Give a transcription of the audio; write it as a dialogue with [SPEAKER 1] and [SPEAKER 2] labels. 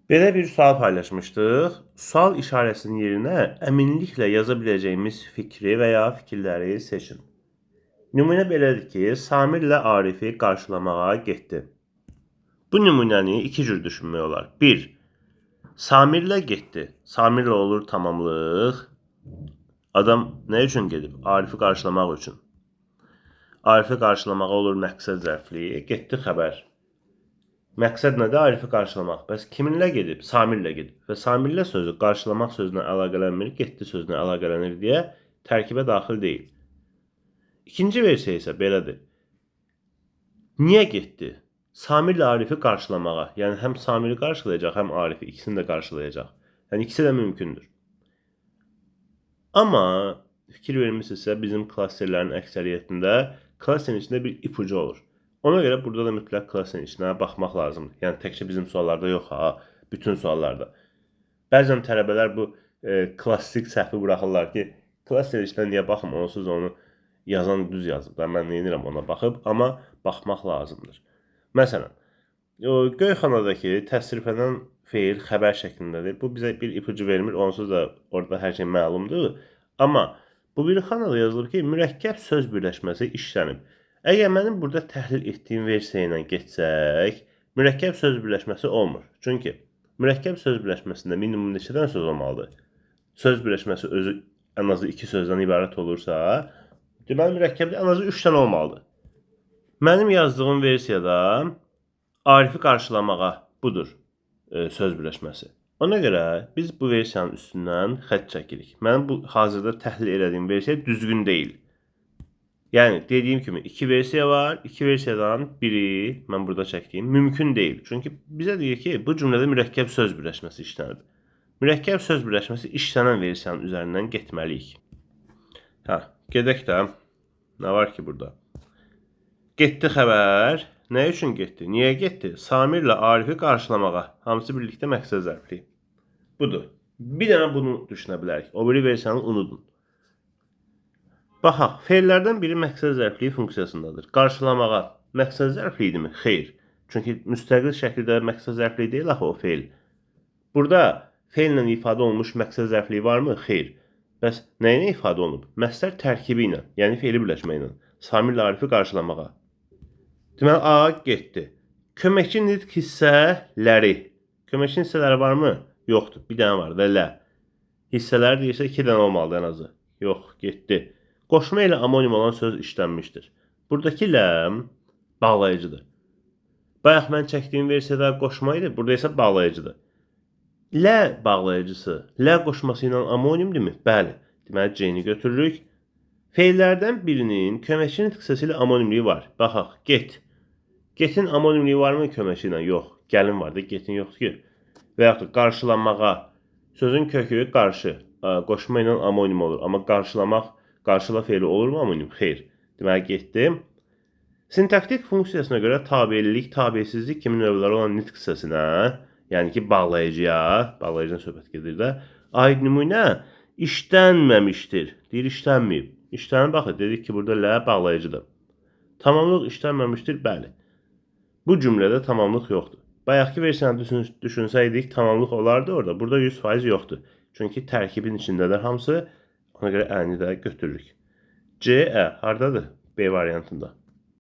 [SPEAKER 1] Belə bir sual paylaşmışdıq. Sual işarəsinin yerinə əminliklə yaza biləcəyimiz fikri və ya fikirləri seçin. Nümunə belədir ki, Samirlə Arifi qarşılamağa getdi. Bu nümunəni iki cür düşünmək olar. 1. Samirlə getdi. Samirlə olur tamamlıq. Adam nə üçün gedib? Arifi qarşılamaq üçün. Arifi qarşılamağa olur məqsəd zərfli. Getdi xəbər. Məqsəd nədir? Arifi qarşılamaq. Bəs kiminlə gedib? Samirlə gedib. Və Samirlə sözü qarşılamaq sözünə əlaqələnmir, getdi sözünə əlaqələnir deyə tərkibə daxil deyil. İkinci versiya isə belədir. Niyə getdi? Samirlə Arifi qarşılamağa. Yəni həm Samiri qarşılayacaq, həm Arifi. İkisini də qarşılayacaq. Yəni ikisi də mümkündür. Amma fikir vermişsinizsə, bizim klasterlərin əksəriyyətində klasterin içində bir ipucu olur. Ona görə burada da mütləq klasterin içinə baxmaq lazımdır. Yəni təkcə bizim suallarda yox ha, bütün suallarda. Bəzən tələbələr bu klassik səhvi buraxırlar ki, klasterin içinə niyə baxım, onsuz onu yazan düz yazıb da, mən neyinirəm ona baxıb, amma baxmaq lazımdır. Məsələn, Göyxanadakı təsriflənən feil xəbər şəklindədir. Bu bizə bir ipucu vermir, onsuz da orada hər şey məlumdur. Amma bu bir xanada yazılıb ki, mürəkkəb söz birləşməsi işlənib. Əgər mənim burada təhlil etdiyim versiya ilə getsək, mürəkkəb söz birləşməsi olmur. Çünki mürəkkəb söz birləşməsində minimum neçədən söz olmalıdır? Söz birləşməsi özü ən azı 2 sözdən ibarət olursa, deməli mürəkkəbdə ən azı 3 dənə olmalıdır. Mənim yazdığım versiyada Arifi qarşılamağa budur söz birləşməsi. Ona görə biz bu versiyanın üstündən xətt çəkirik. Mənim bu hazırda təhlil edədiyim versiya düzgün deyil. Yəni, dediyim kimi, 2 versiya var. 2 versiyadan biri, mən burada çəkdiyim, mümkün deyil. Çünki bizə deyir ki, bu cümlədə mürəkkəb söz birləşməsi işlənib. Mürəkkəb söz birləşməsi işlənən versiyanın üzərindən getməliyik. Gedək də. Nə var ki burada? Getdi xəbər. Nə üçün getdi? Niyə getdi? Samirlə Arifi qarşılamağa. Hamısı birlikdə məqsəd zərfli. Budur. Bir dənə bunu düşünə bilərik. O biri versiyanı unudun. Baxaq, feillərdən biri məqsəd zərfliyi funksiyasındadır. Qarşılamağa məqsəd zərfli idimi? Xeyr. Çünki müstəqil şəkildə məqsəd zərfliyi deyil axı o feil. Burada feillə ifadə olunmuş məqsəd zərfliyi varmı? Xeyr. Bəs nə ilə ifadə olunub? Məsdər tərkibi ilə, yəni feili birləşmə ilə. Samirlə Arifi qarşılamağa. Deməli, A getdi. Köməkçi nitq hissələri. Köməkçi hissələri varmı? Yoxdur. Bir dənə var da lə. Hissələri deyirsə 2 dənə olmalıdır ən azı. Yox, getdi. Qoşma ilə amonim olan söz işlənmişdir. Buradakı ləm bağlayıcıdır. Bayaq mən çəkdiyim versiyada qoşma idi, burada isə bağlayıcıdır. Lə bağlayıcısı, lə qoşması ilə amonimdirmi? Bəli. Deməli, C-ni götürürük. Feillərdən birinin köməkçi nitq hissəsi ilə amonimliyi var. Baxaq, get. Getin amonimliyi varmı köməkçi ilə? Yox. Gəlin var da, getin yoxdur ki. Və yaxud da qarşılamağa. Sözün kökü qarşı. Qoşma ilə amonim olur. Amma qarşılamaq, qarşıla feili olurmu amonim? Xeyr. Deməli, getdim. Sintaktik funksiyasına görə tabelilik, tabesizlik kimi növləri olan nitq hissəsinə, yəni ki, bağlayıcıdan söhbət gedir də, aid nümunə işlənməmişdir. Deyir, işlənməyib. İşlənib, baxın, dedik ki, burada lə bağlayıcıdır. Tamamlıq işlənməmişdir, bəli. Bu cümlədə tamamlıq yoxdur. Bayaqki versiyanı düşünsəydik, tamamlıq olardı orada. Burada 100% yoxdur. Çünki tərkibin içindədir hamısı. Ona görə əni də götürürük. C, Ə, haradadır? B variantında.